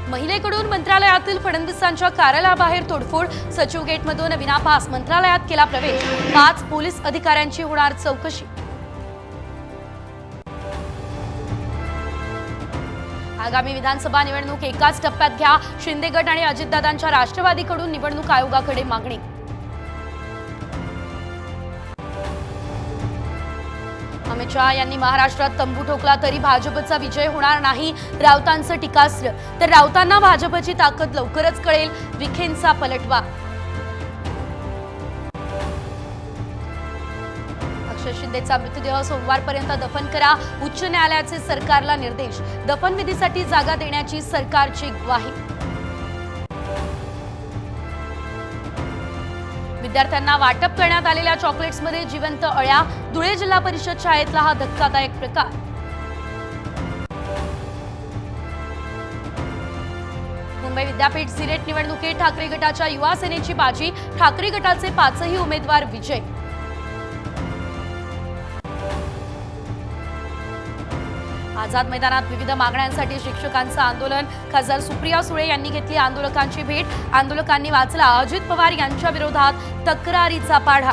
महिलेकडून मंत्रालयातील फडणवीसांच्या कार्यालयाबाहेर तोडफोड, सचिव गेटमधून विनापास मंत्रालयात केला प्रवेश, 5 पोलीस अधिकाऱ्यांची होणार चौकशी। आगामी विधानसभा निवडणूक एकाच टप्प्यात घ्या, शिंदे गट आणि अजितदादांच्या राष्ट्रवादीकडून निवडणूक आयोगाकडे मागणी। अमित शहा यांनी महाराष्ट्रात तंबू ठोकला तरी भाजपचा विजय होणार नाही, राऊतांचं टीकास्त्र। तर राऊतांना भाजपची ताकद लवकरच कळेल, विखेंचा पलटवार। अक्षय शिंदेचा मृतदेह सोमवारपर्यंत दफन करा, उच्च न्यायालयाचे सरकारला निर्देश। दफनविधीसाठी जागा देण्याची सरकारची ग्वाही। विद्यार्थ्यांना वाटप करण्यात आलेल्या चॉकलेट्समध्ये जिवंत अळ्या, धुळे जिल्हा परिषद शाळेतला हा धक्कादायक प्रकार। मुंबई विद्यापीठ सिनेट निवडणुकीत ठाकरे गटाच्या युवा सेनेची बाजी, ठाकरे गटाचे 5ही उमेदवार विजय। आझाद मैदानात विविध मागण्यांसाठी शिक्षकांचं आंदोलन, खासदार सुप्रिया सुळे यांनी घेतली आंदोलकांची भेट। आंदोलकांनी वाचला अजित पवार यांच्या विरोधात तक्रारीचा पाढा।